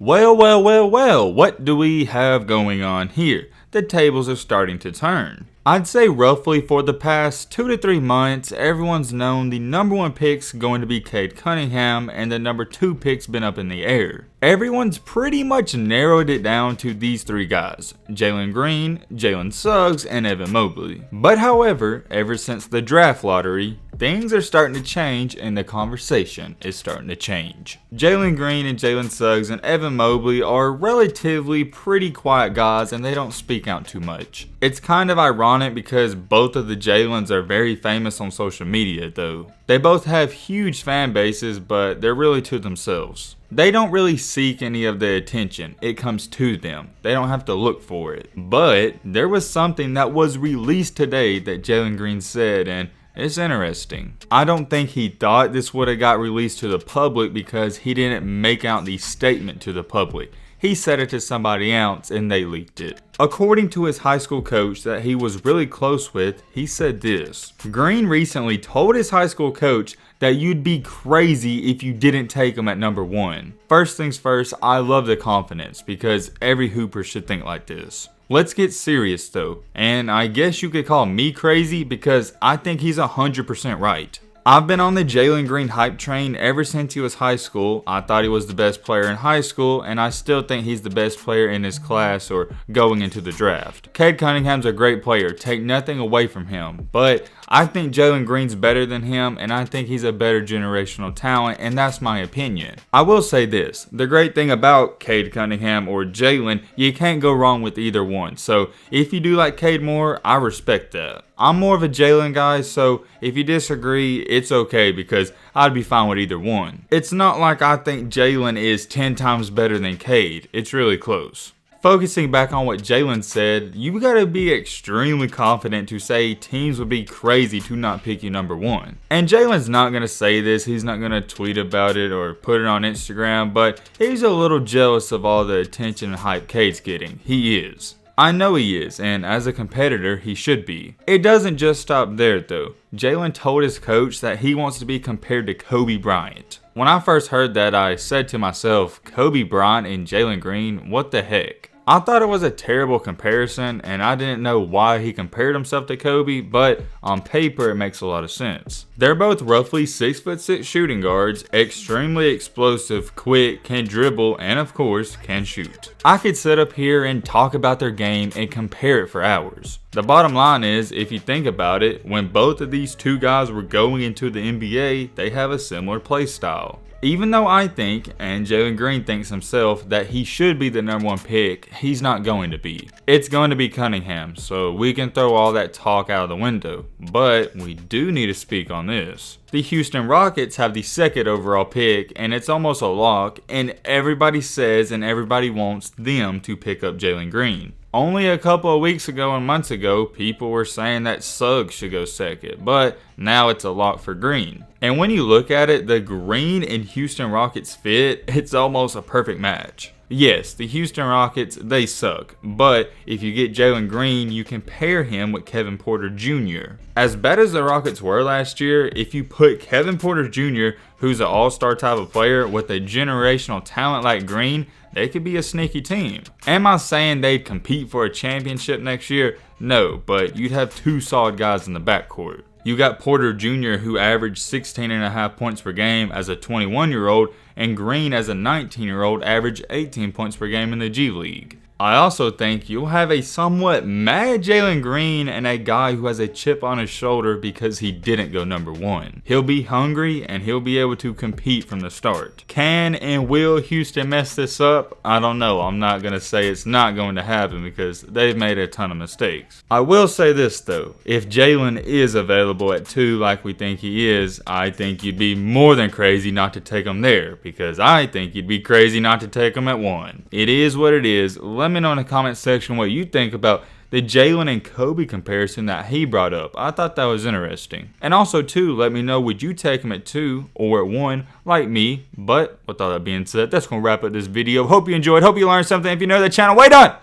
Well, what do we have going on here? The tables are starting to turn. I'd say roughly for the past 2 to 3 months, everyone's known the number 1 pick's going to be Cade Cunningham and the number 2 pick's been up in the air. Everyone's pretty much narrowed it down to these 3 guys, Jalen Green, Jalen Suggs, and Evan Mobley. But however, ever since the draft lottery, things are starting to change and the conversation is starting to change. Jalen Green and Jalen Suggs and Evan Mobley are relatively pretty quiet guys and they don't speak out too much. It's kind of ironic because both of the Jalens are very famous on social media though. They both have huge fan bases, but they're really to themselves. They don't really seek any of the attention. It comes to them. They don't have to look for it. But there was something that was released today that Jalen Green said, and it's interesting. I don't think he thought this would have got released to the public because he didn't make out the statement to the public. He said it to somebody else and they leaked it. According to his high school coach that he was really close with, he said this. Green recently told his high school coach that you'd be crazy if you didn't take him at number 1. First things first, I love the confidence because every hooper should think like this. Let's get serious though, and I guess you could call me crazy because I think he's 100% right. I've been on the Jalen Green hype train ever since he was high school. I thought he was the best player in high school, and I still think he's the best player in his class or going into the draft. Cade Cunningham's a great player, take nothing away from him, but I think Jalen Green's better than him, and I think he's a better generational talent, and that's my opinion. I will say this, the great thing about Cade Cunningham or Jalen, you can't go wrong with either one. So if you do like Cade more, I respect that. I'm more of a Jalen guy, so if you disagree, it's okay because I'd be fine with either one. It's not like I think Jalen is 10 times better than Cade. It's really close. Focusing back on what Jalen said, you gotta be extremely confident to say teams would be crazy to not pick you number 1. And Jalen's not gonna say this, he's not gonna tweet about it or put it on Instagram, but he's a little jealous of all the attention and hype Cade's getting. He is. I know he is, and as a competitor, he should be. It doesn't just stop there though. Jalen told his coach that he wants to be compared to Kobe Bryant. When I first heard that, I said to myself, Kobe Bryant and Jalen Green, what the heck? I thought it was a terrible comparison and I didn't know why he compared himself to Kobe, but on paper it makes a lot of sense. They're both roughly 6'6" shooting guards, extremely explosive, quick, can dribble, and of course can shoot. I could sit up here and talk about their game and compare it for hours. The bottom line is, if you think about it, when both of these 2 guys were going into the NBA, they have a similar play style. Even though I think, and Jalen Green thinks himself, that he should be the number 1 pick, he's not going to be. It's going to be Cunningham, so we can throw all that talk out of the window. But we do need to speak on this. The Houston Rockets have the 2nd overall pick, and it's almost a lock, and everybody says and everybody wants them to pick up Jalen Green. Only a couple of weeks ago and months ago, people were saying that Suggs should go 2nd, but now it's a lock for Green. And when you look at it, the Green and Houston Rockets fit, it's almost a perfect match. Yes, the Houston Rockets, they suck, but if you get Jalen Green, you can pair him with Kevin Porter Jr. As bad as the Rockets were last year, if you put Kevin Porter Jr., who's an all-star type of player, with a generational talent like Green, they could be a sneaky team. Am I saying they'd compete for a championship next year? No, but you'd have 2 solid guys in the backcourt. You got Porter Jr., who averaged 16.5 points per game as a 21-year-old, and Green as a 19-year-old averaged 18 points per game in the G League. I also think you'll have a somewhat mad Jalen Green and a guy who has a chip on his shoulder because he didn't go number 1. He'll be hungry and he'll be able to compete from the start. Can and will Houston mess this up? I don't know. I'm not going to say it's not going to happen because they've made a ton of mistakes. I will say this though. If Jalen is available at 2 like we think he is, I think you'd be more than crazy not to take him there because I think you'd be crazy not to take him at 1. It is what it is. Let me know in the comment section what you think about the Jalen and Kobe comparison that he brought up. I thought that was interesting. And also too, let me know, would you take him at 2 or at 1 like me? But with all that being said, that's going to wrap up this video. Hope you enjoyed. Hope you learned something. If you're new to the channel, wait on!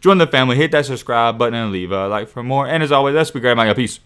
Join the family, hit that subscribe button and leave a like for more. And as always, that's be great, my peace.